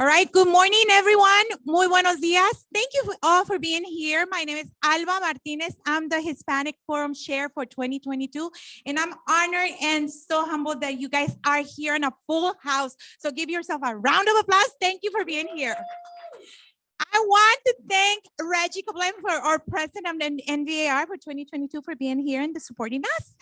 All right, good morning, everyone. Muy buenos días. Thank you all for being here. My name is Alba Martinez. I'm the Hispanic Forum Chair for 2022, and I'm honored and so humbled that you guys are here in a full house. So give yourself a round of applause. Thank you for being here. I want to thank Reggie Kablan, for our president of NVAR for 2022, for being here and supporting us.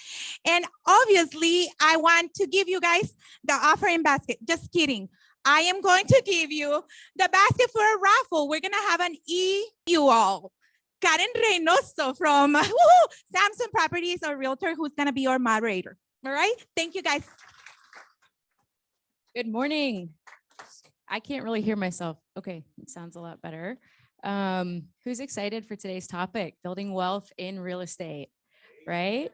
And obviously, I want to give you guys the offering basket. Just kidding. I am going to give you the basket for a raffle. We're going to have an you all. Karen Reynoso from Samson Properties, our realtor, who's going to be our moderator. All right. Thank you, guys. Good morning. I can't really hear myself. Okay, it sounds a lot better. Who's excited for today's topic? Building wealth in real estate, right?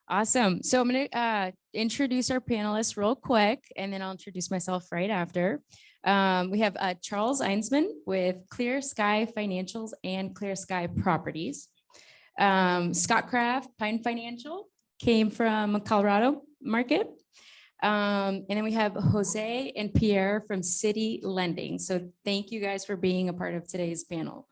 Awesome. So I'm going to introduce our panelists real quick, and then I'll introduce myself right after. We have Charles Einsman with Clear Sky Financials and Clear Sky Properties. Scott Kraft, Pine Financial, came from Colorado market. And then we have Jose and Pierre from City Lending. So thank you guys for being a part of today's panel.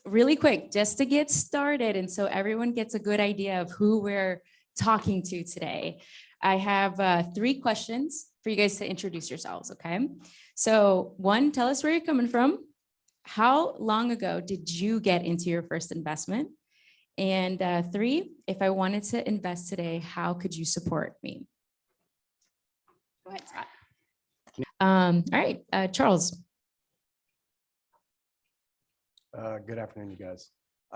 Really quick, just to get started, and so everyone gets a good idea of who we're talking to today, I have 3 questions for you guys to introduce yourselves, okay? So 1, tell us where you're coming from. How long ago did you get into your first investment? And 3, if I wanted to invest today, how could you support me? Go ahead, Scott. All right, Charles. Good afternoon, you guys.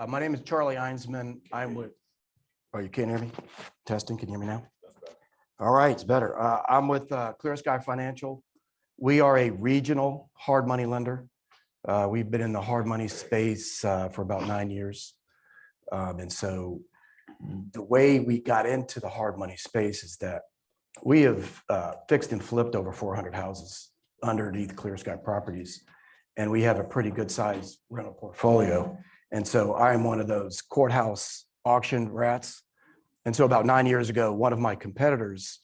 My name is Charlie Einsman. I'm with, oh, you can't hear me? Testing, can you hear me now? All right, it's better. I'm with Clear Sky Financial. We are a regional hard money lender. We've been in the hard money space for about 9 years. And so the way we got into the hard money space is that we have fixed and flipped over 400 houses underneath Clear Sky Properties. And we have a pretty good sized rental portfolio. And so I'm one of those courthouse auction rats. And so about 9 years ago, one of my competitors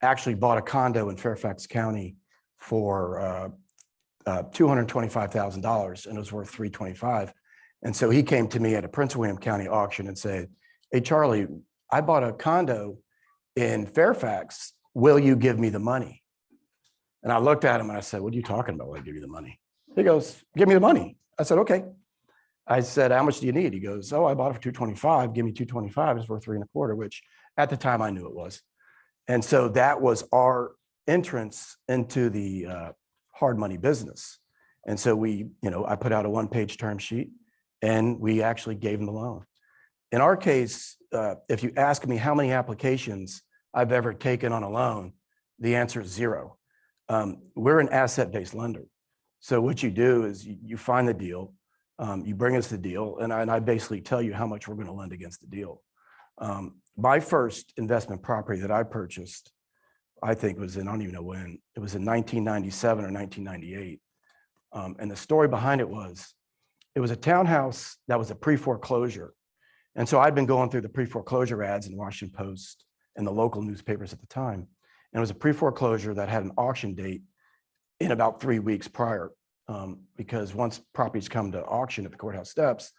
actually bought a condo in Fairfax County for $225,000, and it was worth $325,000. And so he came to me at a Prince William County auction and said, "Hey, Charlie, I bought a condo in Fairfax. Will you give me the money?" And I looked at him and I said, "What are you talking about? Will I give you the money?" He goes, "Give me the money." I said, "Okay." I said, "How much do you need?" He goes, "Oh, I bought it for $225. Give me $225. It's worth $325," which at the time I knew it was. And so that was our entrance into the hard money business. And so I put out a 1-page term sheet and we actually gave him the loan. In our case, if you ask me how many applications I've ever taken on a loan, the answer is 0. We're an asset-based lender. So what you do is you find the deal, you bring us the deal, and I basically tell you how much we're going to lend against the deal. My first investment property that I purchased, I think was in, I don't even know when, it was in 1997 or 1998. And the story behind it was a townhouse that was a pre-foreclosure. And so I'd been going through the pre-foreclosure ads in Washington Post and the local newspapers at the time. And it was a pre-foreclosure that had an auction date in about 3 weeks prior, because once properties come to auction at the courthouse steps,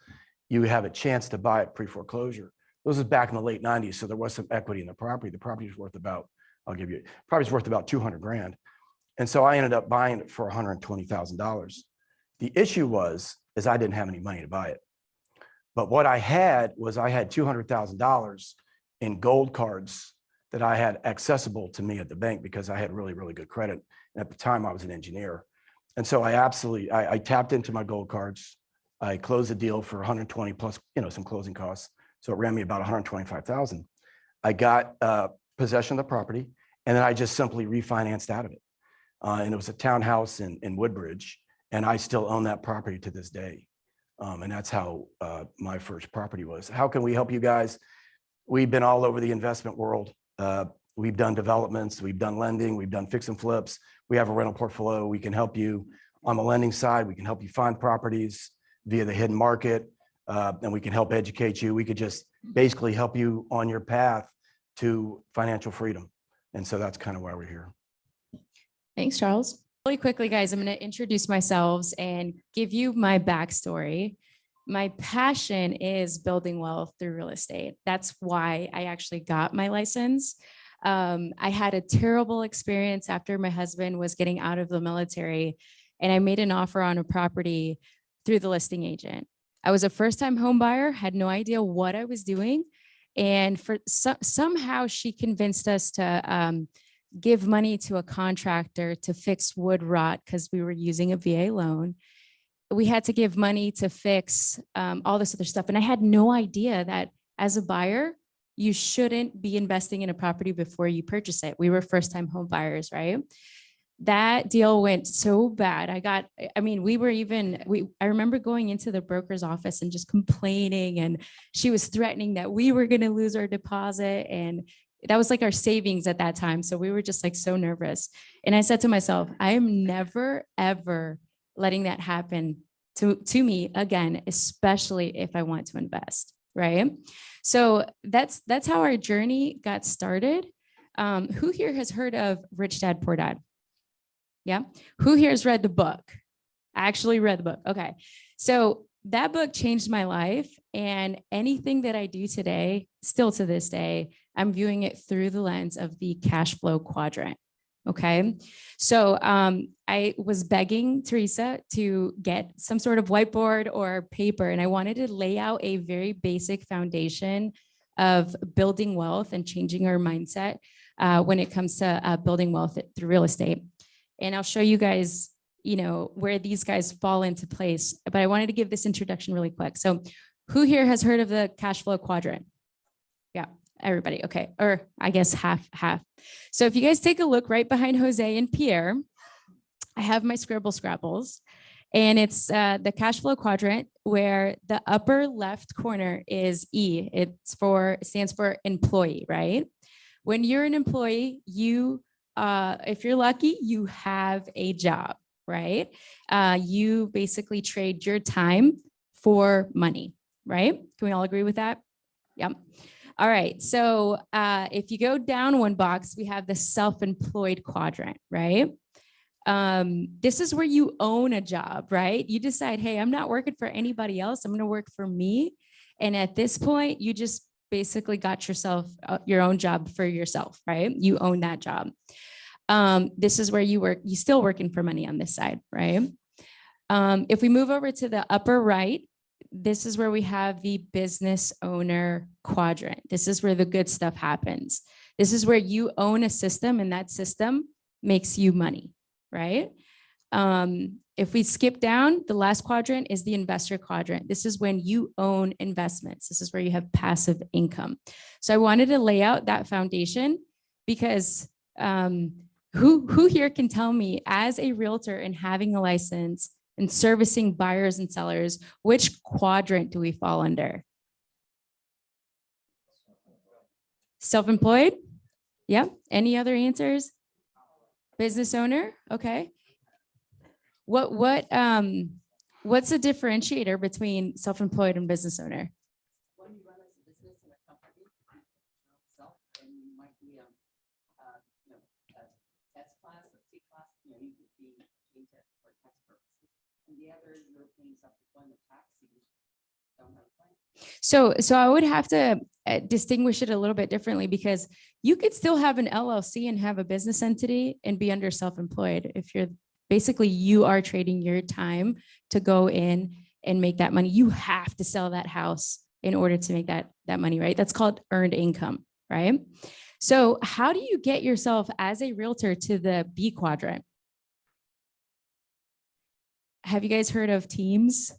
you have a chance to buy it pre-foreclosure. This was back in the late 90s, so there was some equity in the property. The property was worth about, property's worth about $200,000. And so I ended up buying it for $120,000. The issue is I didn't have any money to buy it. But what I had was I had $200,000 in gold cards that I had accessible to me at the bank because I had really, really good credit. And at the time I was an engineer. And so I tapped into my gold cards. I closed the deal for 120 plus, some closing costs. So it ran me about 125,000. I got possession of the property, and then I just simply refinanced out of it. And it was a townhouse in Woodbridge, and I still own that property to this day. And that's how my first property was. How can we help you guys? We've been all over the investment world. We've done developments, we've done lending, we've done fix and flips. We have a rental portfolio. We can help you on the lending side. We can help you find properties via the hidden market, and we can help educate you. We could just basically help you on your path to financial freedom. And so that's kind of why we're here. Thanks, Charles. Really quickly, guys, I'm going to introduce myself and give you my backstory. My passion is building wealth through real estate. That's why I actually got my license. I had a terrible experience after my husband was getting out of the military, and I made an offer on a property through the listing agent. I was a first-time home buyer, had no idea what I was doing. And somehow she convinced us to give money to a contractor to fix wood rot because we were using a VA loan. We had to give money to fix all this other stuff. And I had no idea that as a buyer, you shouldn't be investing in a property before you purchase it. We were first-time home buyers, right? That deal went so bad. I remember going into the broker's office and just complaining, and she was threatening that we were going to lose our deposit. And that was like our savings at that time. So we were just like so nervous. And I said to myself, I am never, ever letting that happen to me again, especially if I want to invest, right? So that's how our journey got started. Who here has heard of Rich Dad, Poor Dad? Yeah. Who here has read the book? I actually read the book. Okay. So that book changed my life, and anything that I do today, still to this day, I'm viewing it through the lens of the cash flow quadrant. Okay. So I was begging Teresa to get some sort of whiteboard or paper, and I wanted to lay out a very basic foundation of building wealth and changing our mindset when it comes to building wealth through real estate. And I'll show you guys, where these guys fall into place. But I wanted to give this introduction really quick. So who here has heard of the cash flow quadrant? Yeah, everybody. Okay. Or I guess half. So if you guys take a look right behind Jose and Pierre, I have my scribble scrabbles, and it's the cash flow quadrant, where the upper left corner is E. It stands for employee, right? When you're an employee, if you're lucky, you have a job, right? You basically trade your time for money, right? Can we all agree with that? Yep. All right. So if you go down one box, we have the self-employed quadrant, right? This is where you own a job, right? You decide, hey, I'm not working for anybody else. I'm going to work for me. And at this point, you just basically got yourself your own job for yourself, right? You own that job. This is where you still working for money on this side, right? If we move over to the upper right, this is where we have the business owner quadrant. This is where the good stuff happens. This is where you own a system, and that system makes you money, right? If we skip down, the last quadrant is the investor quadrant. This is when you own investments. This is where you have passive income. So I wanted to lay out that foundation because who here can tell me, as a realtor and having a license and servicing buyers and sellers, which quadrant do we fall under? Self-employed? Yeah. Any other answers? Business owner? Okay. What's the differentiator between self-employed and business owner? When you run as a business in a company, self, and you might be S class or C class, you could be changed for tax purposes. And the other, you're paying self-employment tax, you don't have a plan. So I would have to distinguish it a little bit differently, because you could still have an LLC and have a business entity and be under self-employed. If you're basically, you are trading your time to go in and make that money. You have to sell that house in order to make that money, right? That's called earned income, right? So how do you get yourself as a realtor to the B quadrant? Have you guys heard of teams?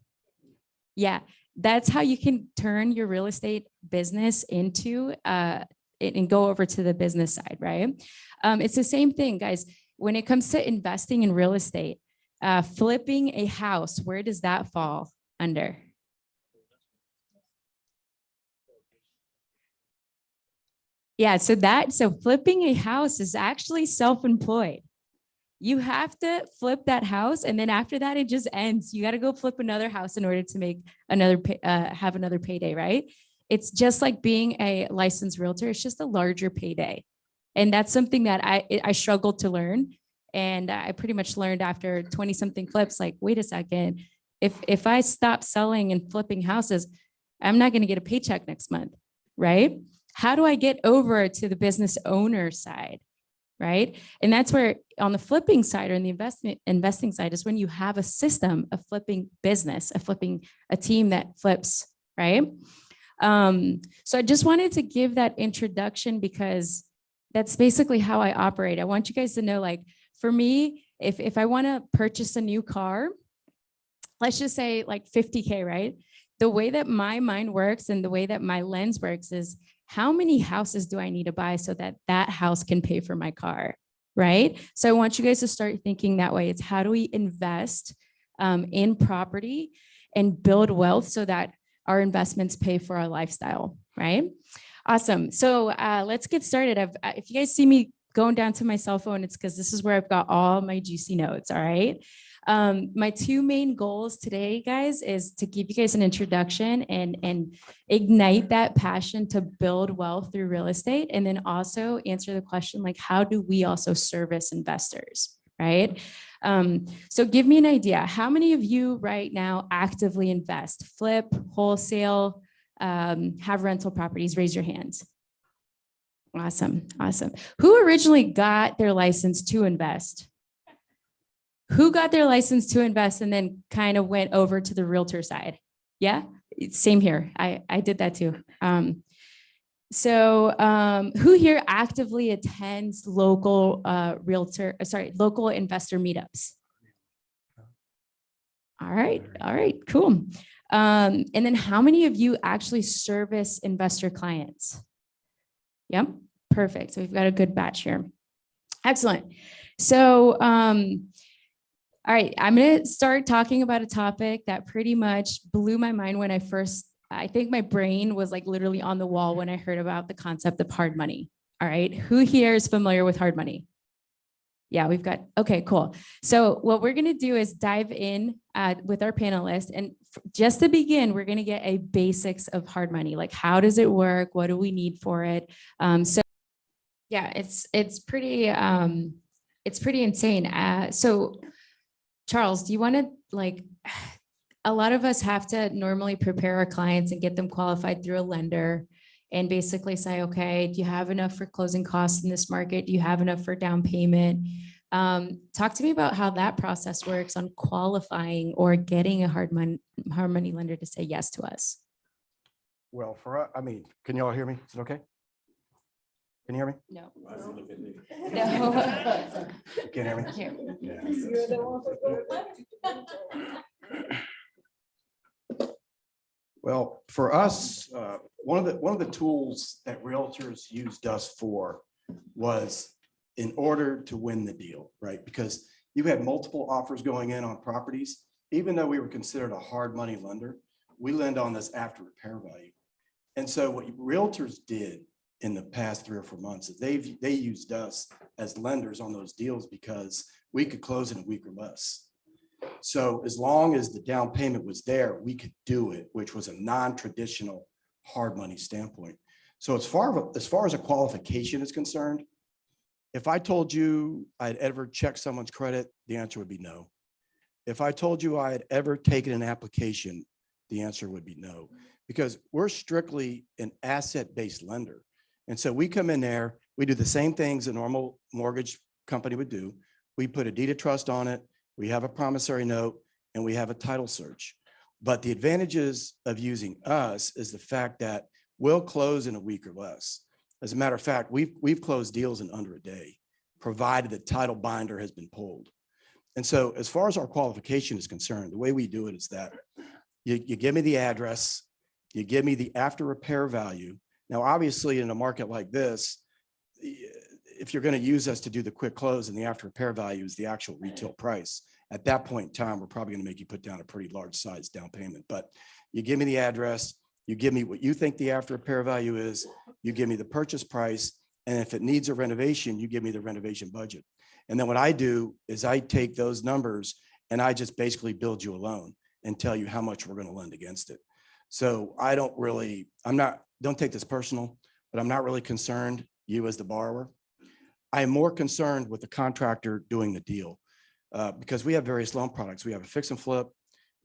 Yeah, that's how you can turn your real estate business into and go over to the business side, right? It's the same thing, guys. When it comes to investing in real estate, flipping a house, where does that fall under? Yeah, so flipping a house is actually self-employed. You have to flip that house, and then after that, it just ends. You got to go flip another house in order to make have another payday, right? It's just like being a licensed realtor. It's just a larger payday. And that's something that I struggled to learn. And I pretty much learned after 20 something flips, like, wait a second, if I stop selling and flipping houses, I'm not going to get a paycheck next month, right? How do I get over to the business owner side? Right. And that's where on the flipping side or in the investing side is when you have a system of flipping business, of flipping a team that flips. Right. So I just wanted to give that introduction because that's basically how I operate. I want you guys to know, like, for me, if I want to purchase a new car, let's just say like 50K, right? The way that my mind works and the way that my lens works is how many houses do I need to buy so that that house can pay for my car, right? So I want you guys to start thinking that way. It's how do we invest in property and build wealth so that our investments pay for our lifestyle, right? Awesome. So let's get started. If you guys see me going down to my cell phone, it's because this is where I've got all my juicy notes, all right? My two main goals today, guys, is to give you guys an introduction and ignite that passion to build wealth through real estate. And then also answer the question, like, how do we also service investors, right? So give me an idea. How many of you right now actively invest, flip, wholesale, have rental properties? Raise your hands. Awesome. Awesome. Who originally got their license to invest? Who got their license to invest and then kind of went over to the realtor side? Yeah, same here. I did that too. Who here actively attends local local investor meetups? All right, cool. And then how many of you actually service investor clients? Yep, perfect. So we've got a good batch here. Excellent. So, all right, I'm going to start talking about a topic that pretty much blew my mind when I think my brain was like literally on the wall when I heard about the concept of hard money. All right, who here is familiar with hard money? Yeah, we've got, okay, cool. So what we're going to do is dive in with our panelists. And just to begin, we're going to get a basics of hard money. Like, how does it work? What do we need for it? So yeah, it's pretty insane. So Charles, do you want to, like, a lot of us have to normally prepare our clients and get them qualified through a lender and basically say, okay, do you have enough for closing costs in this market? Do you have enough for down payment? Talk to me about how that process works on qualifying or getting a hard money lender to say yes to us. Well, can you all hear me? Is it okay? Can you hear me? No. No. You can't hear me? Here. Yeah. Well, for us, one of the tools that realtors used us for was in order to win the deal, right? Because you had multiple offers going in on properties. Even though we were considered a hard money lender, we lend on this after repair value. And so what realtors did in the past 3 or 4 months is they used us as lenders on those deals because we could close in a week or less. So as long as the down payment was there, we could do it, which was a non-traditional hard money standpoint. So as far as a qualification is concerned, if I told you I'd ever checked someone's credit, the answer would be no. If I told you I had ever taken an application, the answer would be no, because we're strictly an asset-based lender. And so we come in there, we do the same things a normal mortgage company would do. We put a deed of trust on it, we have a promissory note, and we have a title search. But the advantages of using us is the fact that we'll close in a week or less. As a matter of fact, we've closed deals in under a day, provided the title binder has been pulled. And so as far as our qualification is concerned, the way we do it is that you give me the address, you give me the after repair value. Now, obviously, in a market like this, if you're going to use us to do the quick close and the after repair value is the actual retail price, at that point in time, we're probably going to make you put down a pretty large size down payment. But you give me the address, you give me what you think the after repair value is, you give me the purchase price, and if it needs a renovation, you give me the renovation budget. And then what I do is I take those numbers and I just basically build you a loan and tell you how much we're going to lend against it. So I don't take this personal, but I'm not really concerned, you as the borrower. I am more concerned with the contractor doing the deal because we have various loan products. We have a fix and flip.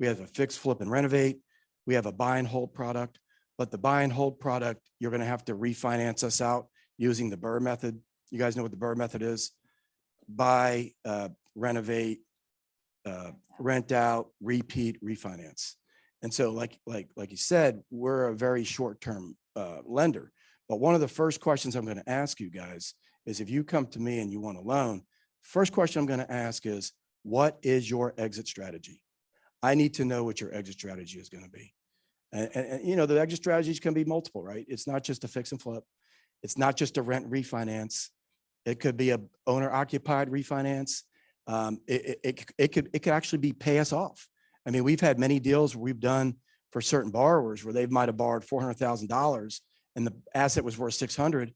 We have a fix, flip, and renovate. We have a buy and hold product. But the buy and hold product, you're going to have to refinance us out using the Burr method. You guys know what the Burr method is? Buy, renovate, rent out, repeat, refinance. And so like you said, we're a very short-term lender. But one of the first questions I'm going to ask you guys is if you come to me and you want a loan, first question I'm going to ask is, what is your exit strategy? I need to know what your exit strategy is going to be. And you know, the exit strategies can be multiple, right? It's not just a fix and flip. It's not just a rent refinance. It could be a owner occupied refinance. It could actually be pay us off. I mean, we've had many deals where we've done for certain borrowers where they might've borrowed $400,000 and the asset was worth 600,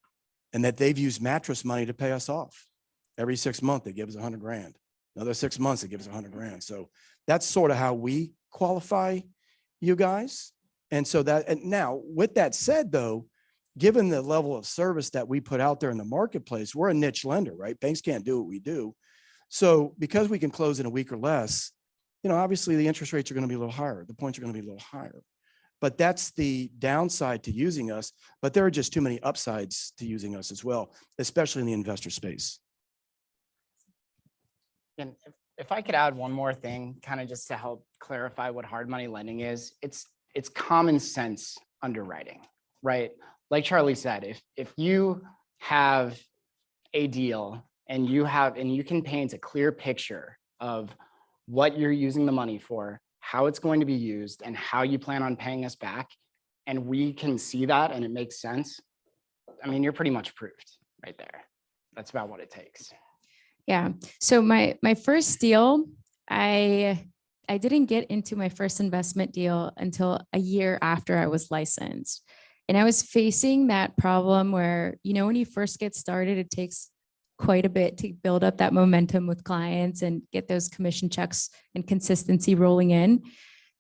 and that they've used mattress money to pay us off. Every 6 months, they give us 100 grand. Another 6 months, they give us 100 grand. So that's sort of how we qualify you guys. And so that, and now with that said though, given the level of service that we put out there in the marketplace, we're a niche lender, right? Banks can't do what we do. So because we can close in a week or less, you know, obviously the interest rates are going to be a little higher. The points are going to be a little higher. But that's the downside to using us. But there are just too many upsides to using us as well, especially in the investor space. And if I could add one more thing, kind of just to help clarify what hard money lending is, it's common sense underwriting, right? Like Charlie said, if you have a deal and you can paint a clear picture of what you're using the money for, how it's going to be used, and how you plan on paying us back, and we can see that and it makes sense, I mean, you're pretty much approved right there. That's about what it takes. Yeah. So my first deal, I didn't get into my first investment deal until a year after I was licensed. And I was facing that problem where, you know, when you first get started, it takes quite a bit to build up that momentum with clients and get those commission checks and consistency rolling in.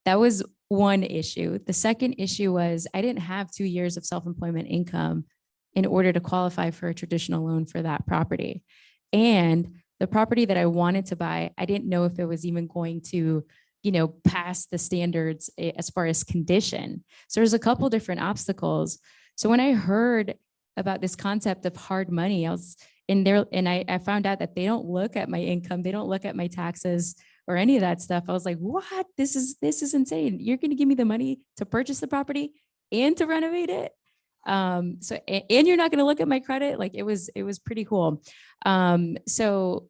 That was one issue. The second issue was I didn't have 2 years of self-employment income in order to qualify for a traditional loan for that property. And the property that I wanted to buy, I didn't know if it was even going to, you know, pass the standards as far as condition. So there's a couple different obstacles. So when I heard about this concept of hard money, I was in there and I found out that they don't look at my income. They don't look at my taxes or any of that stuff. I was like, what? This is insane. You're going to give me the money to purchase the property and to renovate it. So, and you're not going to look at my credit. Like it was pretty cool. So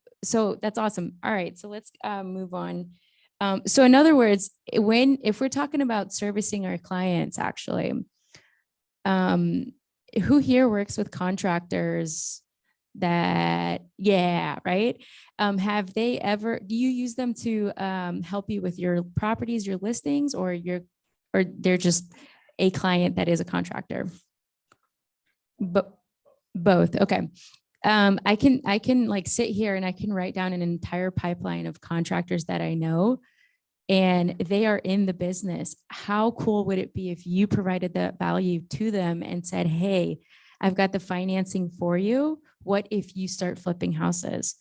that's awesome. All right. So let's move on. So in other words, if we're talking about servicing our clients, actually, who here works with contractors that, yeah, right. Have they ever, do you use them to help you with your properties, your listings, or they're just a client that is a contractor? But both. Okay. I can like sit here and I can write down an entire pipeline of contractors that I know, and they are in the business. How cool would it be if you provided that value to them and said, hey, I've got the financing for you. What if you start flipping houses,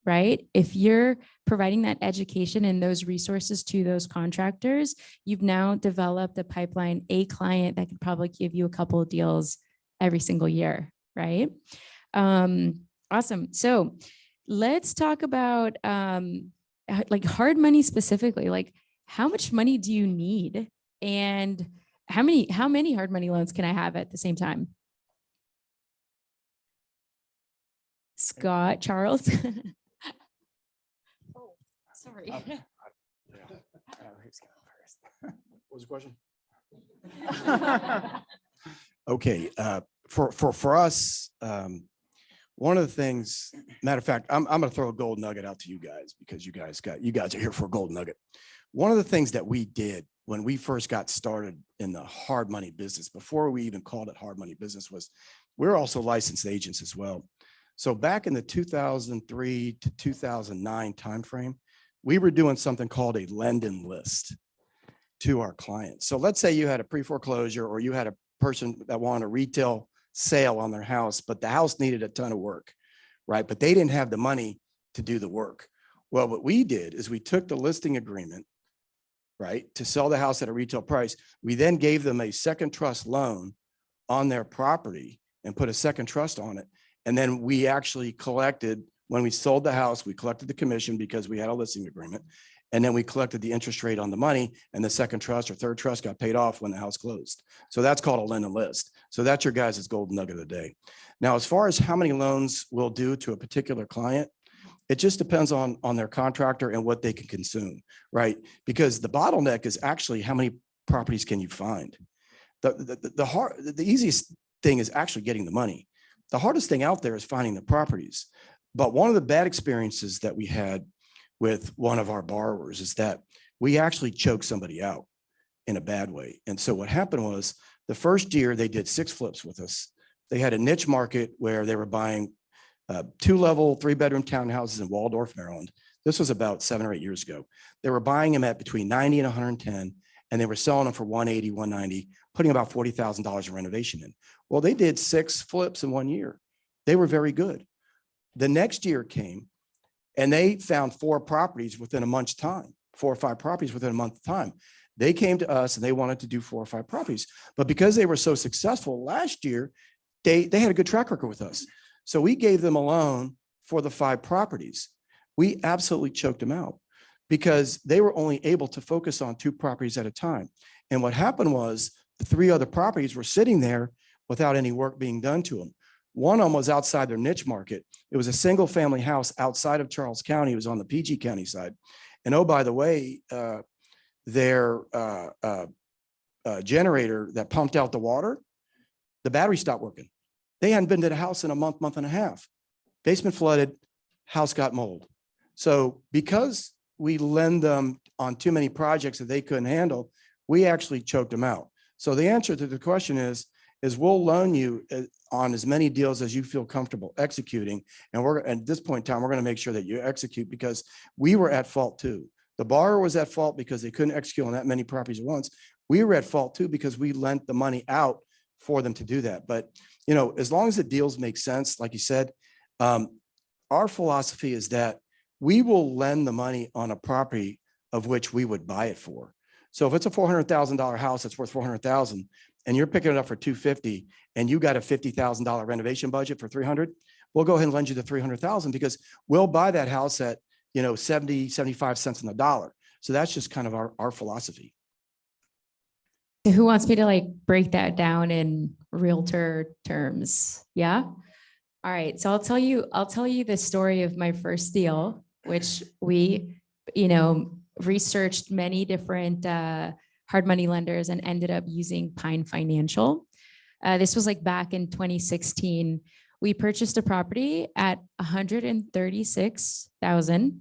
right? If you're providing that education and those resources to those contractors, you've now developed a pipeline, a client that could probably give you a couple of deals every single year, right? Awesome. So let's talk about like hard money specifically. Like, how much money do you need, and how many hard money loans can I have at the same time? Scott, Charles. Oh, sorry. Who's going first? What was the question? Okay, for us, one of the things, matter of fact, I'm going to throw a gold nugget out to you guys because you guys are here for a gold nugget. One of the things that we did when we first got started in the hard money business, before we even called it hard money business, was we're also licensed agents as well. So back in the 2003 to 2009 timeframe, we were doing something called a lend and list to our clients. So let's say you had a pre-foreclosure, or you had a person that wanted a retail sale on their house, but the house needed a ton of work, right? But they didn't have the money to do the work. Well, what we did is we took the listing agreement, right, to sell the house at a retail price. We then gave them a second trust loan on their property and put a second trust on it. And then we actually collected, when we sold the house, we collected the commission because we had a listing agreement. And then we collected the interest rate on the money, and the second trust or third trust got paid off when the house closed. So that's called a lend and list. So that's your guys' golden nugget of the day. Now, as far as how many loans we'll do to a particular client, it just depends on their contractor and what they can consume, right? Because the bottleneck is actually how many properties can you find? The easiest thing is actually getting the money. The hardest thing out there is finding the properties. But one of the bad experiences that we had with one of our borrowers is that we actually choked somebody out in a bad way. And so what happened was, the first year they did 6 flips with us. They had a niche market where they were buying 2-level, 3-bedroom townhouses in Waldorf, Maryland. This was about 7 or 8 years ago. They were buying them at between 90 and 110, and they were selling them for 180, 190, putting about $40,000 in renovation in. Well, they did 6 flips in 1 year. They were very good. The next year came, and they found 4 properties within a month's time, 4 or 5 properties within a month's time. They came to us and they wanted to do 4 or 5 properties, but because they were so successful last year, they had a good track record with us. So we gave them a loan for the 5 properties. We absolutely choked them out because they were only able to focus on 2 properties at a time. And what happened was the 3 other properties were sitting there without any work being done to them. One of them was outside their niche market. It was a single family house outside of Charles County. It was on the PG County side. And oh, by the way, their generator that pumped out the water, the battery stopped working. They hadn't been to the house in a month, month and a half. Basement flooded, house got mold. So because we lend them on too many projects that they couldn't handle, we actually choked them out. So the answer to the question is we'll loan you on as many deals as you feel comfortable executing. And we're at this point in time, we're going to make sure that you execute, because we were at fault too. The borrower was at fault because they couldn't execute on that many properties at once. We were at fault too because we lent the money out for them to do that. But, you know, as long as the deals make sense, like you said, our philosophy is that we will lend the money on a property of which we would buy it for. So if it's a $400,000 house that's worth $400,000 and you're picking it up for $250 and you got a $50,000 renovation budget for $300, we'll go ahead and lend you the $300,000 because we'll buy that house at, you know, 70, 75 cents on the dollar. So that's just kind of our philosophy. Who wants me to like break that down in realtor terms? Yeah. All right. So I'll tell you the story of my first deal, which we, researched many different hard money lenders and ended up using Pine Financial. This was like back in 2016. We purchased a property at $136,000.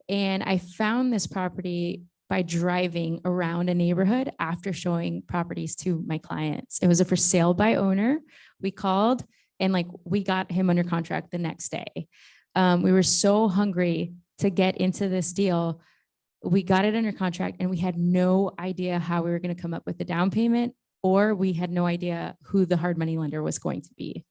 And I found this property by driving around a neighborhood after showing properties to my clients. It was a for sale by owner. We called and we got him under contract the next day. We were so hungry to get into this deal. We got it under contract and we had no idea how we were going to come up with the down payment, or we had no idea who the hard money lender was going to be.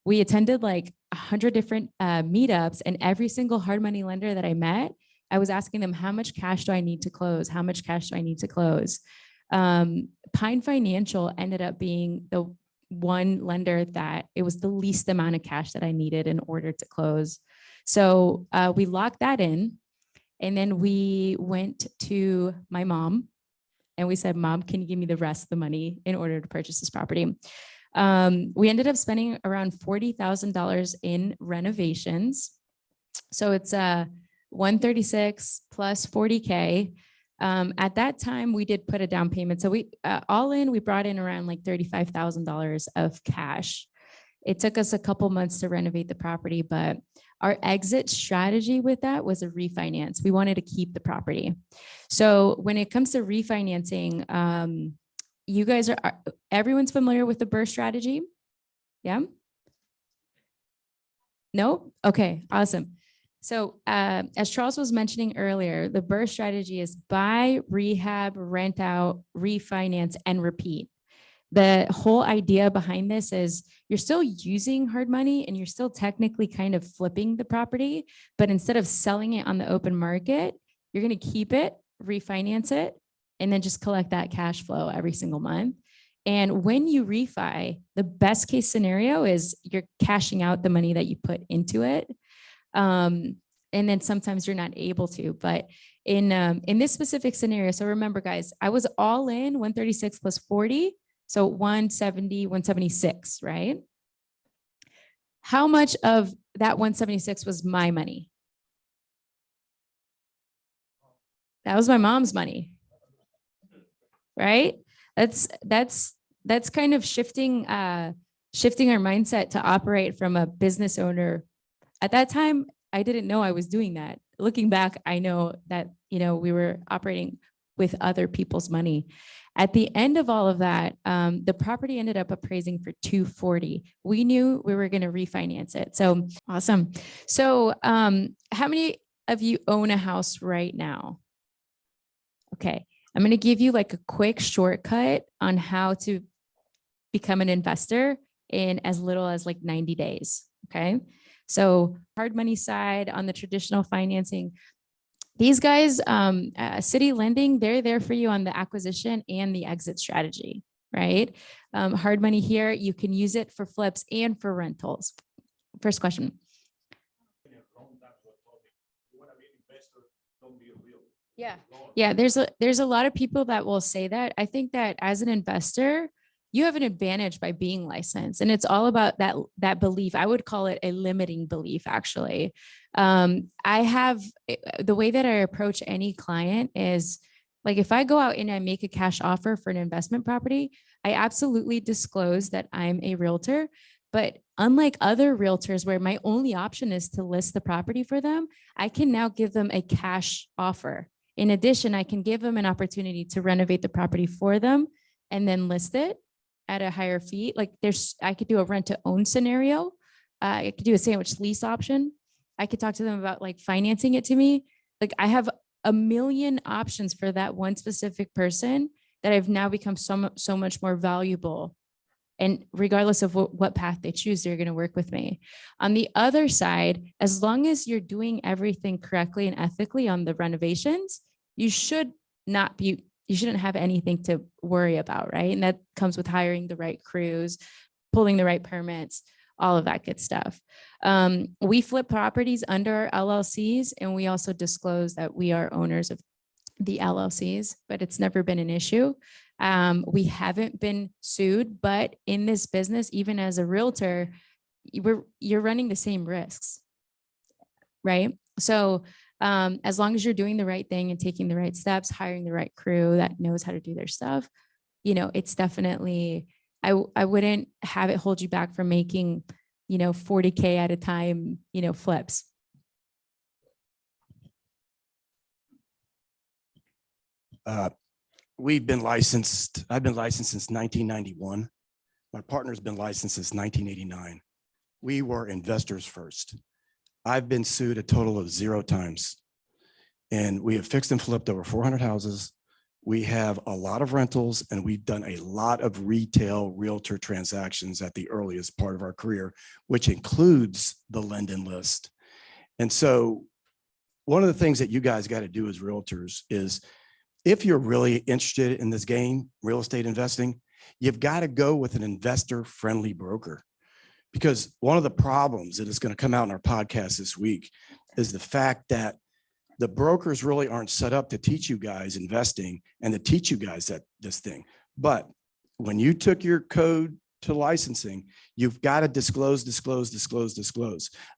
We attended like 100 different meetups, and every single hard money lender that I met, I was asking them, how much cash do I need to close? How much cash do I need to close? Pine Financial ended up being the one lender that it was the least amount of cash that I needed in order to close. So we locked that in. And then we went to my mom and we said, Mom, can you give me the rest of the money in order to purchase this property? We ended up spending around $40,000 in renovations. So it's 136 plus 40K. At that time, we did put a down payment. So we all in, we brought in around like $35,000 of cash. It took us a couple months to renovate the property, but our exit strategy with that was a refinance. We wanted to keep the property. So when it comes to refinancing, you guys everyone's familiar with the BRRRR strategy? Yeah? No? Okay, awesome. So as Charles was mentioning earlier, the BRRRR strategy is buy, rehab, rent out, refinance, and repeat. The whole idea behind this is you're still using hard money and you're still technically kind of flipping the property, but instead of selling it on the open market, you're going to keep it, refinance it, and then just collect that cash flow every single month. And when you refi, the best case scenario is you're cashing out the money that you put into it. And then sometimes you're not able to, but in this specific scenario, so remember guys, I was all in 136 plus 40. So 170, 176, right? How much of that 176 was my money? That was my mom's money, right? That's kind of shifting our mindset to operate from a business owner. At that time, I didn't know I was doing that. Looking back, I know that, we were operating with other people's money. At the end of all of that, the property ended up appraising for 240. We knew we were going to refinance it. So awesome. So how many of you own a house right now? Okay. I'm going to give you like a quick shortcut on how to become an investor in as little as like 90 days. Okay. So hard money side on the traditional financing, these guys, city lending, they're there for you on the acquisition and the exit strategy, right? Hard money here, you can use it for flips and for rentals. First question. Yeah, there's a lot of people that will say that. I think that as an investor, you have an advantage by being licensed, and it's all about that belief. I would call it a limiting belief, actually. I have the way that I approach any client is like, if I go out and I make a cash offer for an investment property, I absolutely disclose that I'm a realtor. But unlike other realtors where my only option is to list the property for them, I can now give them a cash offer. In addition, I can give them an opportunity to renovate the property for them and then list it at a higher fee. Like I could do a rent to own scenario. I could do a sandwich lease option. I could talk to them about like financing it to me. Like I have a million options for that one specific person that I've now become so much more valuable. And regardless of what path they choose, they're going to work with me. On the other side, as long as you're doing everything correctly and ethically on the renovations, you shouldn't have anything to worry about, right? And that comes with hiring the right crews, pulling the right permits, all of that good stuff. We flip properties under our LLCs, and we also disclose that we are owners of the LLCs, but it's never been an issue. We haven't been sued, but in this business, even as a realtor, you're running the same risks, right? So as long as you're doing the right thing and taking the right steps, hiring the right crew that knows how to do their stuff, it's definitely, I wouldn't have it hold you back from making, 40K at a time, flips. I've been licensed since 1991. My partner's been licensed since 1989. We were investors first. I've been sued a total of 0 times. And we have fixed and flipped over 400 houses. We have a lot of rentals, and we've done a lot of retail realtor transactions at the earliest part of our career, which includes the lend and list. And so one of the things that you guys got to do as realtors is, if you're really interested in this game, real estate investing, you've got to go with an investor-friendly broker. Because one of the problems that is going to come out in our podcast this week is the fact that the brokers really aren't set up to teach you guys investing and to teach you guys this thing. But when you took your code to licensing, you've got to disclose.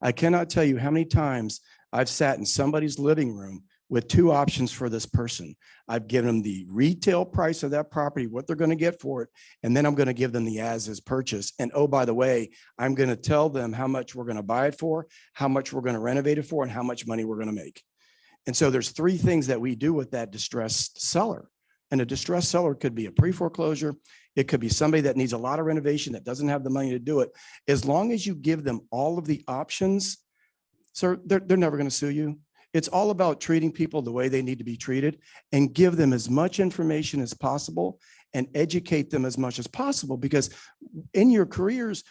I cannot tell you how many times I've sat in somebody's living room with 2 options for this person. I've given them the retail price of that property, what they're going to get for it, and then I'm going to give them the as-is purchase. And oh, by the way, I'm going to tell them how much we're going to buy it for, how much we're going to renovate it for, and how much money we're going to make. And so there's 3 things that we do with that distressed seller. And a distressed seller could be a pre-foreclosure. It could be somebody that needs a lot of renovation that doesn't have the money to do it. As long as you give them all of the options, sir, they're never going to sue you. It's all about treating people the way they need to be treated and give them as much information as possible and educate them as much as possible, because in your careers,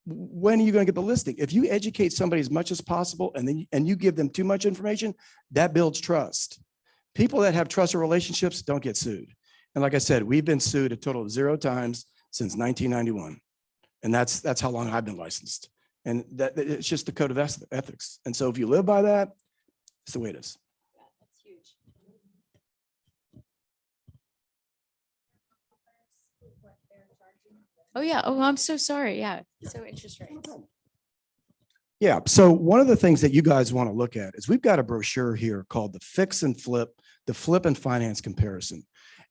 when are you going to get the listing? If you educate somebody as much as possible and you give them too much information, that builds trust. People that have trusted relationships don't get sued. And like I said, we've been sued a total of 0 times since 1991. And that's how long I've been licensed. And that it's just the code of ethics. And so if you live by that, it's the way it is. That's huge. Oh, yeah. Oh, I'm so sorry. Yeah. So interest rates. Yeah. So one of the things that you guys want to look at is we've got a brochure here called the Fix and Flip, the Flip and Finance Comparison.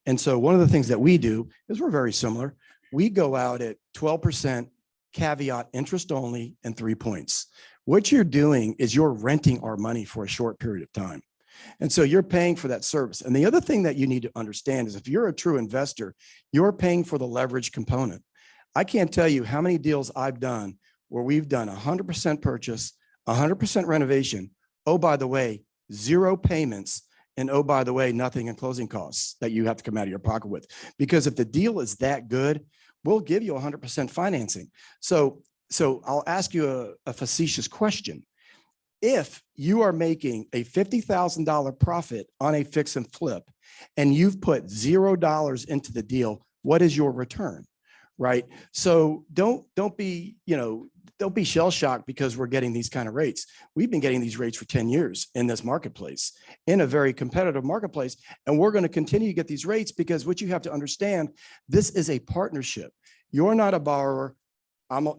And so one of the things that we do is we're very similar. We go out at 12% caveat interest only and 3 points. What you're doing is you're renting our money for a short period of time. And so you're paying for that service. And the other thing that you need to understand is if you're a true investor, you're paying for the leverage component. I can't tell you how many deals I've done where we've done 100% purchase, 100% renovation. Oh, by the way, 0 payments. And oh, by the way, nothing in closing costs that you have to come out of your pocket with. Because if the deal is that good, we'll give you 100% financing. So I'll ask you a facetious question. If you are making a $50,000 profit on a fix and flip, and you've put $0 into the deal, what is your return? Right? So don't be shell shocked because we're getting these kind of rates. We've been getting these rates for 10 years in this marketplace, in a very competitive marketplace. And we're going to continue to get these rates because what you have to understand, this is a partnership. You're not a borrower.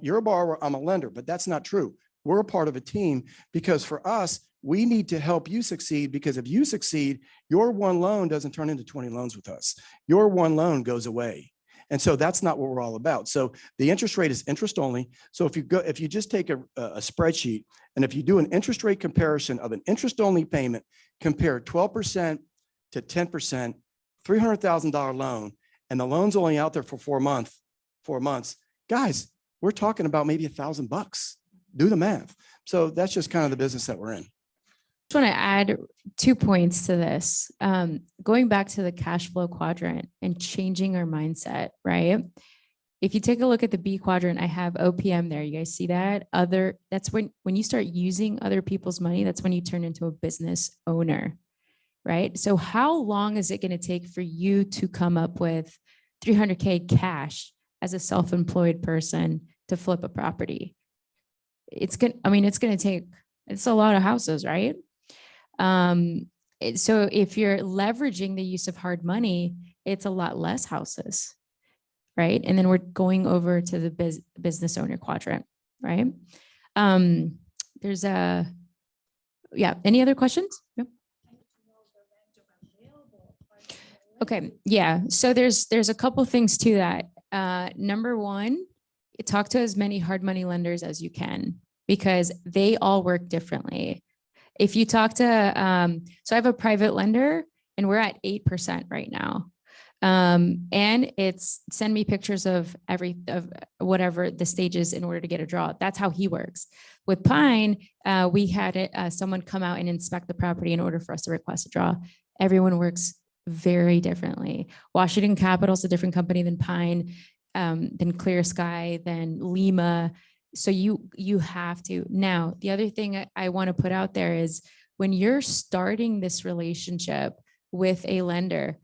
You're a borrower. I'm a lender, but that's not true. We're a part of a team because for us, we need to help you succeed, because if you succeed, your one loan doesn't turn into 20 loans with us. Your one loan goes away. And so that's not what we're all about. So the interest rate is interest only. So if you just take a spreadsheet, and if you do an interest rate comparison of an interest only payment, compare 12% to 10%, $300,000 loan, and the loan's only out there for 4 months, guys, we're talking about maybe $1,000. Do the math. So that's just kind of the business that we're in. Just want to add 2 points to this. Going back to the cash flow quadrant and changing our mindset, right? If you take a look at the B quadrant, I have OPM there. You guys see that? That's when you start using other people's money, that's when you turn into a business owner, right? So how long is it going to take for you to come up with $300K cash as a self-employed person to flip a property? It's a lot of houses, right? So if you're leveraging the use of hard money, it's a lot less houses, right? And then we're going over to the business owner quadrant, right? Any other questions? Yep. Okay, yeah. So there's a couple things to that. Number one, talk to as many hard money lenders as you can, because they all work differently. If you talk to, so I have a private lender and we're at 8% right now. And it's send me pictures of whatever the stages in order to get a draw. That's how he works. With Pine, we had someone come out and inspect the property in order for us to request a draw. Everyone works very differently. Washington Capital is a different company than Pine, than Clear Sky, than Lima. So you have to. Now, the other thing I want to put out there is when you're starting this relationship with a lender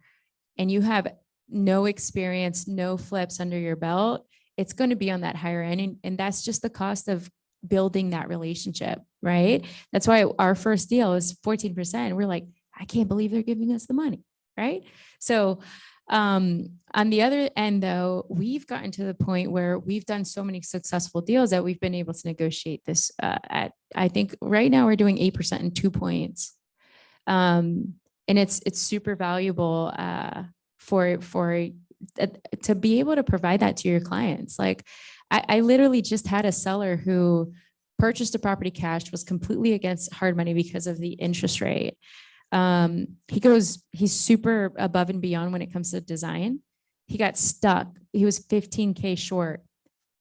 and you have no experience, no flips under your belt, it's going to be on that higher end. And that's just the cost of building that relationship, right? That's why our first deal is 14%. We're like, I can't believe they're giving us the money, right? So on the other end, though, we've gotten to the point where we've done so many successful deals that we've been able to negotiate this at, I think right now we're doing 8% and 2 points. And it's super valuable to be able to provide that to your clients. Like I literally just had a seller who purchased a property cash, was completely against hard money because of the interest rate. He's super above and beyond when it comes to design. He got stuck. He was 15K short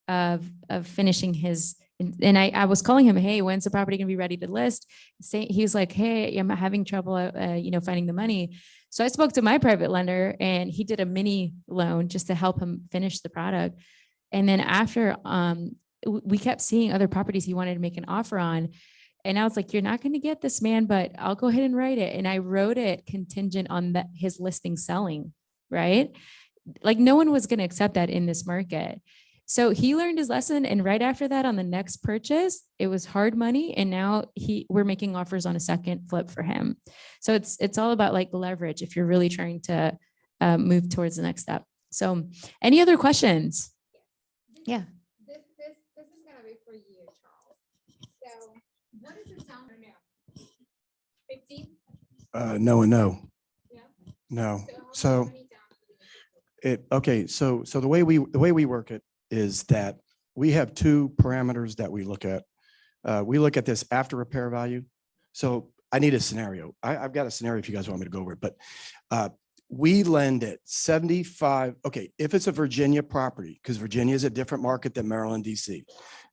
of finishing his And I was calling him, hey, when's the property gonna be ready to list? He was like, hey, I'm having trouble, finding the money. So I spoke to my private lender and he did a mini loan just to help him finish the product. And then after, we kept seeing other properties he wanted to make an offer on. And I was like, you're not going to get this, man, but I'll go ahead and write it. And I wrote it contingent on his listing selling, right? Like no one was going to accept that in this market. So he learned his lesson. And right after that, on the next purchase, it was hard money. And now we're making offers on a second flip for him. So it's all about like leverage if you're really trying to move towards the next step. So any other questions? Yeah. This is gonna be for you, Charles. So what is the town right now? 15? No and no. Yeah. No. how So many down do you need? okay. So the way we work it is that we have two parameters that we look at. We look at this after repair value. So I need a scenario. I've got a scenario if you guys want me to go over it, but we lend at 75. Okay. If it's a Virginia property, because Virginia is a different market than Maryland, DC,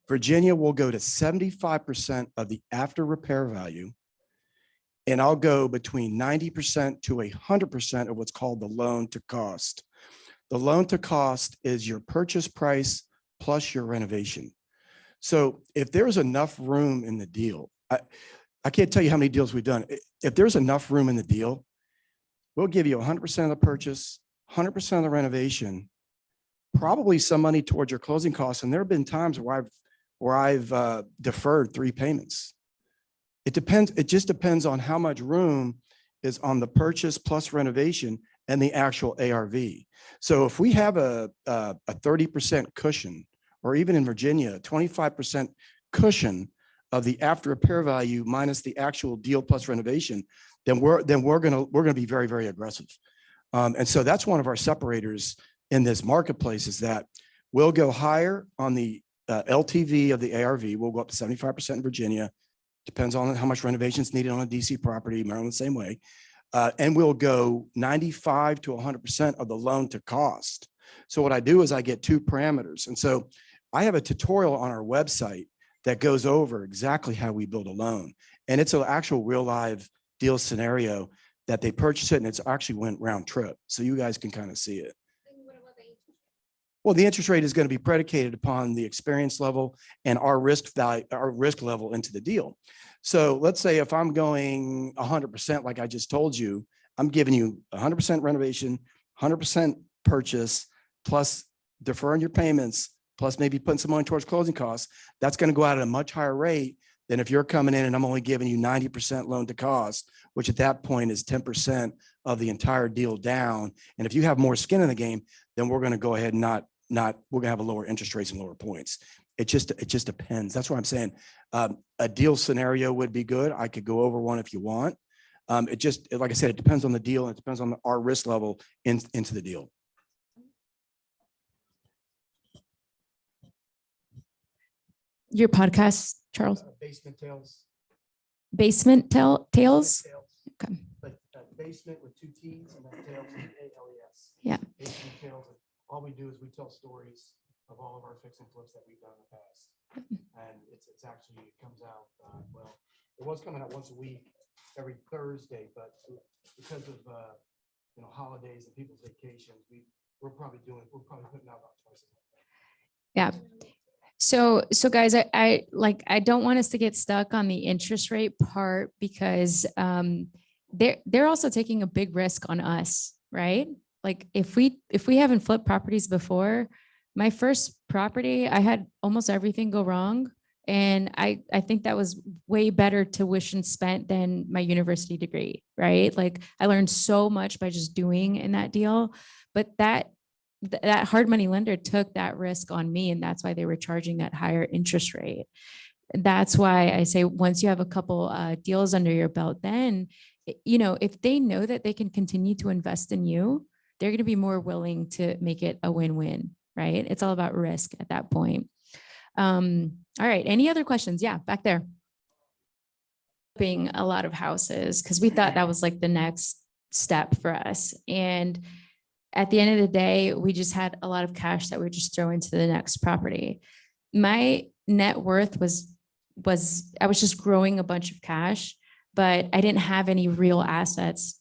Virginia will go to 75% of the after repair value. And I'll go between 90% to 100% of what's called the loan to cost. The loan to cost is your purchase price plus your renovation. So if there's enough room in the deal, I can't tell you how many deals we've done. If there's enough room in the deal, we'll give you 100% of the purchase, 100% of the renovation, probably some money towards your closing costs. And there have been times where I've deferred 3 payments. It depends. It just depends on how much room is on the purchase plus renovation and the actual ARV. So if we have a 30% cushion, or even in Virginia, 25% cushion of the after repair value minus the actual deal plus renovation, then we're gonna be very, very aggressive. And so that's one of our separators in this marketplace, is that we'll go higher on the LTV of the ARV. We'll go up to 75% in Virginia. Depends on how much renovations needed on a DC property, Maryland the same way. And we'll go 95 to 100% of the loan to cost. So what I do is I get 2 parameters. And so I have a tutorial on our website that goes over exactly how we build a loan. And it's an actual real live deal scenario that they purchase it, and it's actually went round trip. So you guys can kind of see it. And what about the interest rate? Well, the interest rate is going to be predicated upon the experience level and our risk value, our risk level into the deal. So let's say if I'm going 100%, like I just told you, I'm giving you 100% renovation, 100% purchase, plus deferring your payments, plus maybe putting some money towards closing costs. That's going to go out at a much higher rate than if you're coming in and I'm only giving you 90% loan to cost, which at that point is 10% of the entire deal down. And if you have more skin in the game, then we're going to go ahead and we're going to have a lower interest rates and lower points. It just depends. That's what I'm saying. A deal scenario would be good. I could go over one if you want. It just, like I said, it depends on the deal. And it depends on our risk level into the deal. Your podcast, Charles? Basement Tales. Basement Tales? Okay. But basement with 2 T's and then Tales, A-L-E-S. Yeah. Basement Tales. All we do is we tell stories of all of our fix and flips that we've done in the past. And it's actually, it comes out, well, it was coming out once a week, every Thursday, but because of, holidays and people's vacations, we're probably putting out about twice a month. Yeah. So guys, I don't want us to get stuck on the interest rate part, because they're also taking a big risk on us, right? Like if we haven't flipped properties before, my first property, I had almost everything go wrong. And I think that was way better tuition spent than my university degree, right? Like I learned so much by just doing in that deal, but that hard money lender took that risk on me, and that's why they were charging that higher interest rate. That's why I say once you have a couple deals under your belt, then, if they know that they can continue to invest in you, they're going to be more willing to make it a win-win, right? It's all about risk at that point. All right. Any other questions? Yeah, back there. Being a lot of houses, because we thought that was like the next step for us. And at the end of the day, we just had a lot of cash that we just throw into the next property. My net worth was I was just growing a bunch of cash, but I didn't have any real assets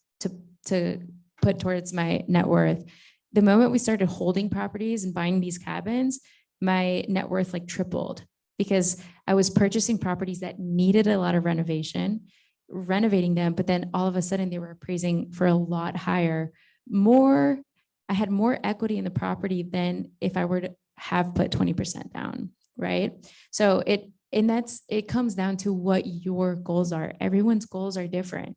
to put towards my net worth. The moment we started holding properties and buying these cabins, my net worth like tripled because I was purchasing properties that needed a lot of renovation, renovating them, but then all of a sudden they were appraising for a lot higher. I had more equity in the property than if I were to have put 20% down, right? So it comes down to what your goals are. Everyone's goals are different.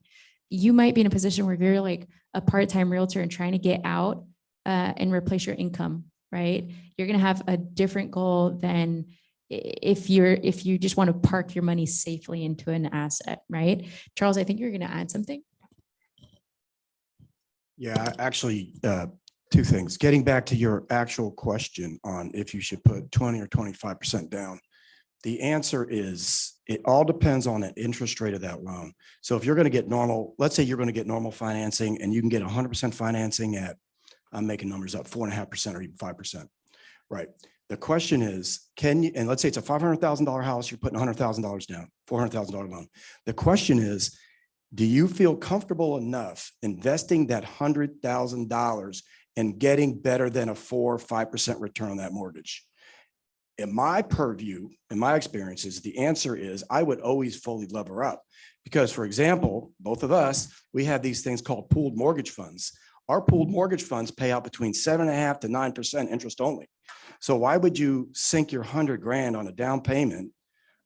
You might be in a position where you're like a part-time realtor and trying to get out and replace your income, right? You're going to have a different goal than if you just want to park your money safely into an asset, right? Charles, I think you're going to add something. Yeah, actually, two things. Getting back to your actual question on if you should put 20 or 25% down. The answer is it all depends on the interest rate of that loan. So if you're going to get normal, let's say you're going to get normal financing and you can get 100% financing at, I'm making numbers up, 4.5% or even 5%, right? The question is, can you, and let's say it's a $500,000 house, you're putting $100,000 down, $400,000 loan. The question is, do you feel comfortable enough investing that $100,000 and getting better than a 4 or 5% return on that mortgage? In my purview, in my experiences, the answer is I would always fully lever up because, for example, both of us, we have these things called pooled mortgage funds. Our pooled mortgage funds pay out between 7.5% to 9% interest only. So why would you sink your $100,000 on a down payment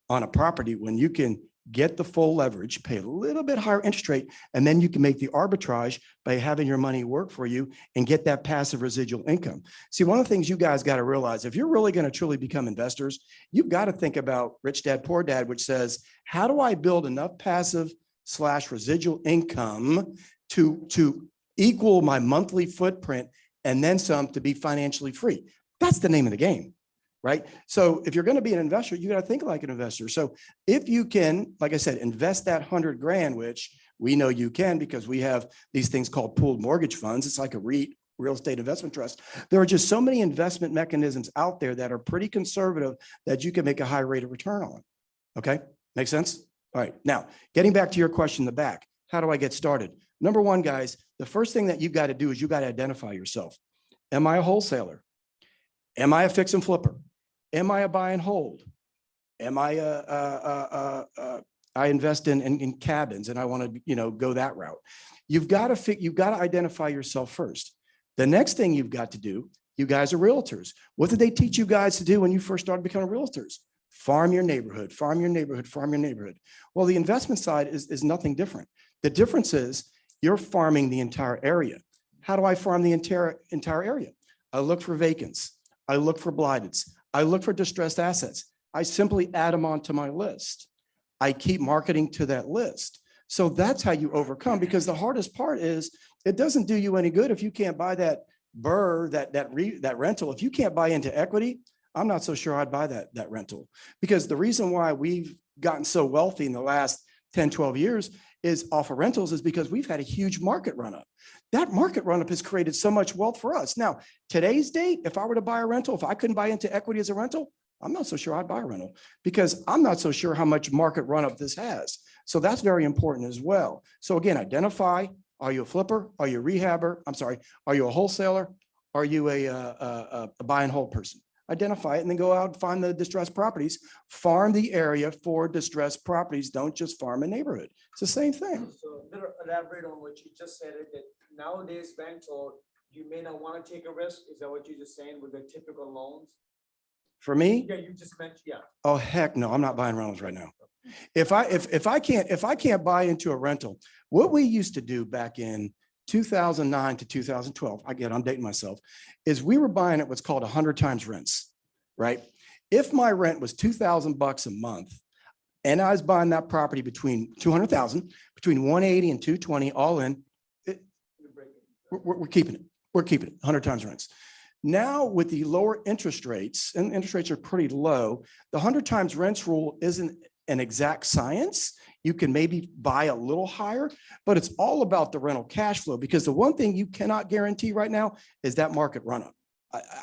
on a property when you can get the full leverage, pay a little bit higher interest rate, and then you can make the arbitrage by having your money work for you and get that passive residual income. See, one of the things you guys got to realize, if you're really going to truly become investors, you've got to think about Rich Dad, Poor Dad, which says, how do I build enough passive / residual income to equal my monthly footprint and then some to be financially free? That's the name of the game. Right. So if you're going to be an investor, you got to think like an investor. So if you can, like I said, invest that $100,000, which we know you can because we have these things called pooled mortgage funds. It's like a REIT, real estate investment trust. There are just so many investment mechanisms out there that are pretty conservative that you can make a high rate of return on. Okay. Make sense? All right. Now, getting back to your question in the back, how do I get started? Number one, guys, the first thing that you got to do is you got to identify yourself. Am I a wholesaler? Am I a fix and flipper? Am I a buy and hold? Am I I invest in cabins and I want to, go that route. You've got to identify yourself first. The next thing you've got to do, you guys are realtors. What did they teach you guys to do when you first started becoming realtors? Farm your neighborhood, farm your neighborhood, farm your neighborhood. Well, the investment side is nothing different. The difference is you're farming the entire area. How do I farm the entire area? I look for vacants. I look for blighteds. I look for distressed assets. I simply add them onto my list. I keep marketing to that list. So that's how you overcome, because the hardest part is it doesn't do you any good if you can't buy that that rental. If you can't buy into equity, I'm not so sure I'd buy that rental, because the reason why we've gotten so wealthy in the last 10, 12 years is off of rentals is because we've had a huge market run up. That market run up has created so much wealth for us. Now, today's date, if I were to buy a rental, if I couldn't buy into equity as a rental, I'm not so sure I'd buy a rental because I'm not so sure how much market run up this has. So that's very important as well. So again, identify, are you a flipper? Are you a rehabber? I'm sorry. Are you a wholesaler? Are you a buy and hold person? Identify it and then go out and find the distressed properties, farm the area for distressed properties. Don't just farm a neighborhood. It's the same thing. So elaborate on what you just said, that nowadays rental, you may not want to take a risk. Is that what you're just saying with the typical loans? For me? Yeah, you just mentioned, yeah. Oh, heck no, I'm not buying rentals right now. If I can't buy into a rental, what we used to do back in 2009 to 2012, I'm dating myself, is we were buying at what's called 100 times rents, right? If my rent was $2,000 a month and I was buying that property between 200,000, between 180 and 220, all in, we're keeping it. We're keeping it 100 times rents. Now with the lower interest rates, and interest rates are pretty low, the 100 times rents rule isn't an exact science. You can maybe buy a little higher, but it's all about the rental cash flow, because the one thing you cannot guarantee right now is that market run up.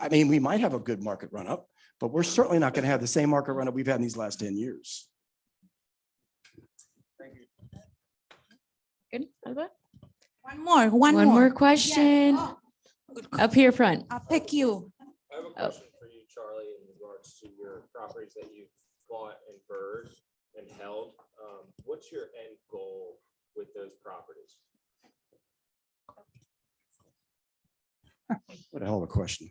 I mean, we might have a good market run up, but we're certainly not going to have the same market run that we've had in these last 10 years. Good. Alba? One One more. more question. Yes. Up here front. I'll pick you. I have a question for you, Charlie, in regards to your properties that you've bought and burred and held. What's your end goal with those properties? What a hell of a question.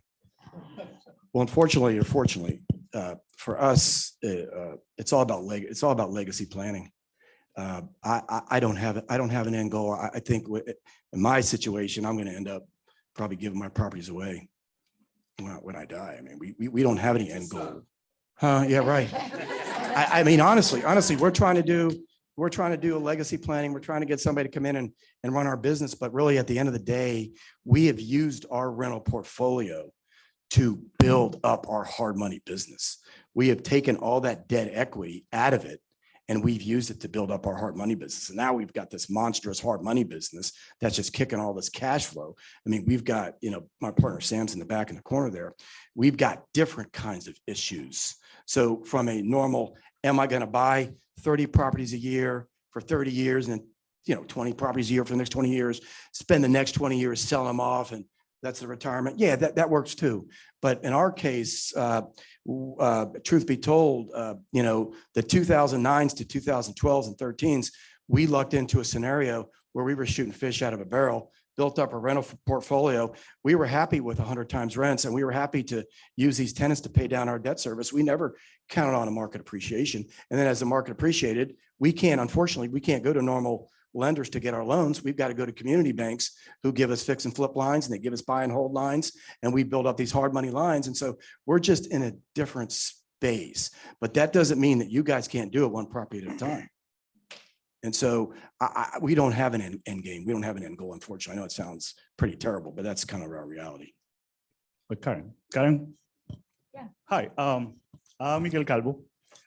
Well, unfortunately or fortunately, for us, it's all about legacy planning. I don't have an end goal. I think in my situation, I'm going to end up probably giving my properties away when I die. I mean, we don't have any end goal. Huh? Yeah, right. I mean, honestly, we're trying to do a legacy planning. We're trying to get somebody to come in and run our business. But really, at the end of the day, we have used our rental portfolio to build up our hard money business. We have taken all that debt equity out of it, and we've used it to build up our hard money business. And now we've got this monstrous hard money business that's just kicking all this cash flow. I mean, we've got, my partner Sam's in the back in the corner there. We've got different kinds of issues. So from a normal, am I going to buy 30 properties a year for 30 years and then, 20 properties a year for the next 20 years, spend the next 20 years selling them off, and that's the retirement. Yeah, that works too. But in our case, truth be told, the 2009s to 2012s and 13s, we lucked into a scenario where we were shooting fish out of a barrel, built up a rental portfolio. We were happy with 100 times rents, and we were happy to use these tenants to pay down our debt service. We never counted on a market appreciation. And then as the market appreciated, unfortunately, we can't go to normal lenders to get our loans. We've got to go to community banks who give us fix and flip lines, and they give us buy and hold lines, and we build up these hard money lines. And so we're just in a different space, but that doesn't mean that you guys can't do it one property at a time. And so we don't have an end game. We don't have an end goal, unfortunately. I know it sounds pretty terrible, but that's kind of our reality. But Karen? Yeah. Hi, I'm Miguel Calvo.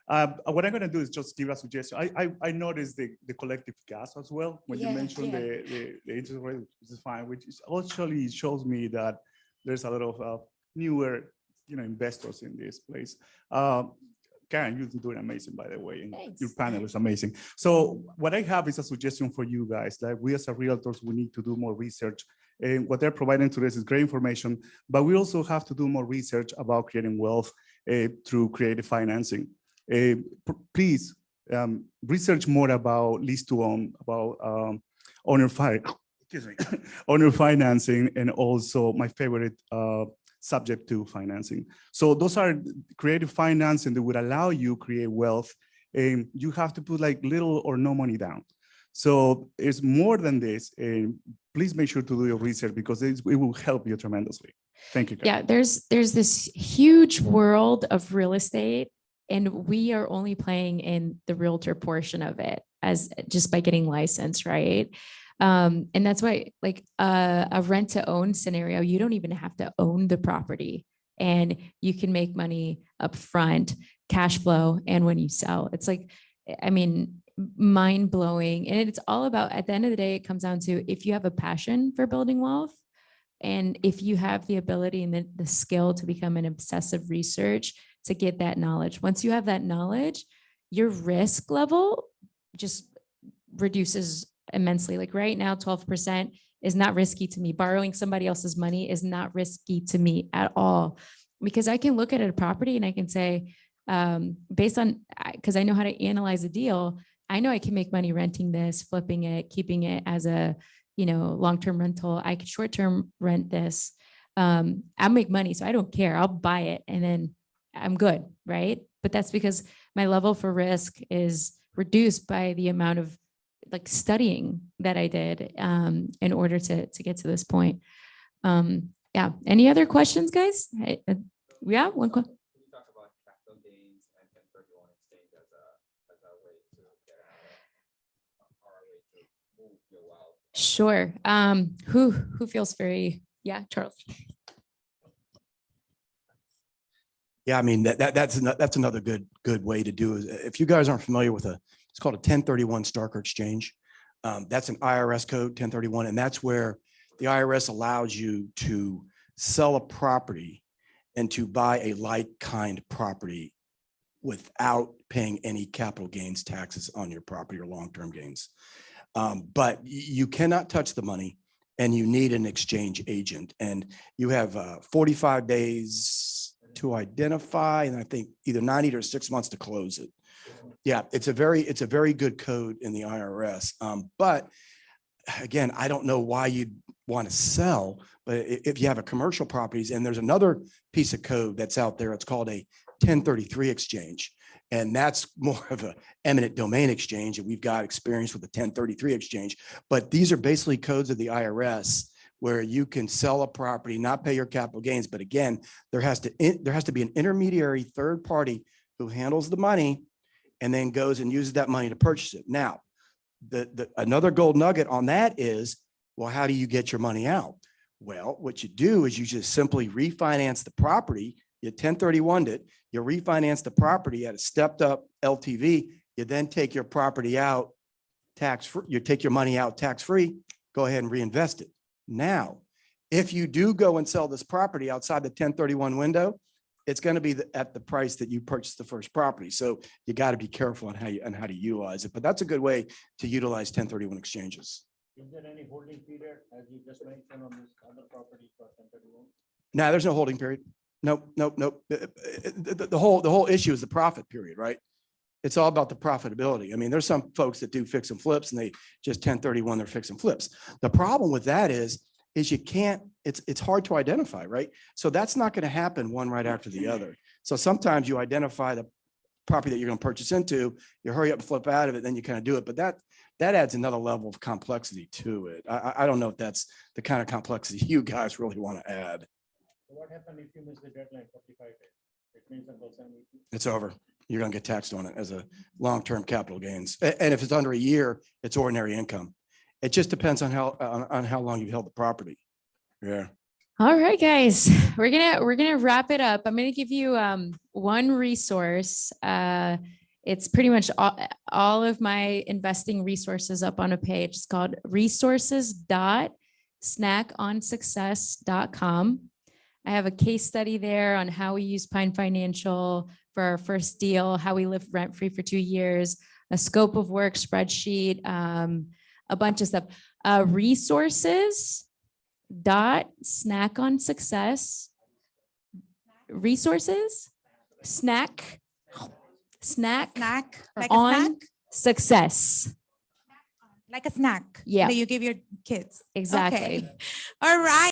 What I'm going to do is just give a suggestion. I noticed the collective gas as well when you mentioned the interest rate, which is fine, which is actually shows me that there's a lot of newer investors in this place. Karen, you're doing amazing, by the way. And Thanks. your panel is amazing. So what I have is a suggestion for you guys. Like we as a realtors, we need to do more research. And what they're providing to us is great information, but we also have to do more research about creating wealth through creative financing. Please research more about lease to own, about owner financing, and also my favorite subject to financing. So those are creative financing that would allow you create wealth, and you have to put like little or no money down. So it's more than this, and please make sure to do your research because it will help you tremendously. Thank you, Karen. Yeah, there's this huge world of real estate, and we are only playing in the realtor portion of it as just by getting licensed, right? And that's why like a rent to own scenario, you don't even have to own the property, and you can make money up front, cash flow, and when you sell. It's like, I mean, mind blowing. And it's all about, at the end of the day, it comes down to if you have a passion for building wealth, and if you have the ability and the skill to become an obsessive research to get that knowledge. Once you have that knowledge, your risk level just reduces immensely. Like right now, 12% is not risky to me. Borrowing somebody else's money is not risky to me at all, because I can look at a property and I can say, based on, because I know how to analyze a deal, I know I can make money renting this, flipping it, keeping it as a, long-term rental. I could short-term rent this. I'll make money, so I don't care. I'll buy it and then I'm good, right? But that's because my level for risk is reduced by the amount of like studying that I did in order to get to this point. Yeah. Any other questions, guys? Yeah, one question. Can you talk about capital gains and 1031 exchange as a way to get out of our way to move your wealth? Sure. Who feels very, yeah, Charles. Yeah, I mean, that's another good way to do it. If you guys aren't familiar with it's called a 1031 Starker exchange. That's an IRS code, 1031, and that's where the IRS allows you to sell a property and to buy a like-kind property without paying any capital gains taxes on your property or long-term gains. But you cannot touch the money, and you need an exchange agent. And you have 45 days to identify, and I think either 90 or 6 months to close it. Yeah, it's a very good code in the IRS. But again, I don't know why you'd want to sell, but if you have a commercial properties, and there's another piece of code that's out there, it's called a 1033 exchange. And that's more of a eminent domain exchange. And we've got experience with the 1033 exchange, but these are basically codes of the IRS where you can sell a property, not pay your capital gains. But again, there has to be an intermediary third party who handles the money and then goes and uses that money to purchase it. Now, another gold nugget on that is, well, how do you get your money out? Well, what you do is you just simply refinance the property. You 1031'd it, you refinance the property at a stepped up LTV. You then take your property out tax-free, you take your money out tax-free, go ahead and reinvest it. Now, if you do go and sell this property outside the 1031 window, it's going to be at the price that you purchased the first property. So you got to be careful on how to utilize it. But that's a good way to utilize 1031 exchanges. Is there any holding period, as you just mentioned, on this other property for 1031? No, there's no holding period. Nope. The whole issue is the profit period, right? It's all about the profitability. I mean, there's some folks that do fix and flips and they just 1031 their fix and flips. The problem with that is you can't, it's hard to identify, right? So that's not going to happen one right after the other. So sometimes you identify the property that you're going to purchase into, you hurry up and flip out of it, then you kind of do it. But that adds another level of complexity to it. I don't know if that's the kind of complexity you guys really want to add. What happened if you miss the deadline 45 days? It means until 70. It's over. You're going to get taxed on it as a long-term capital gains. And if it's under a year, it's ordinary income. It just depends on how long you've held the property. Yeah. All right, guys, we're gonna wrap it up. I'm gonna give you one resource. It's pretty much all of my investing resources up on a page. It's called resources.snackonsuccess.com. I have a case study there on how we use Pine Financial for our first deal, how we lived rent-free for 2 years, a scope of work spreadsheet, a bunch of stuff. Resources.snackonsuccess. Resources? Snack Snack, like a on snack, success. like a snack. Yeah. That you give your kids. Exactly. Okay. All right.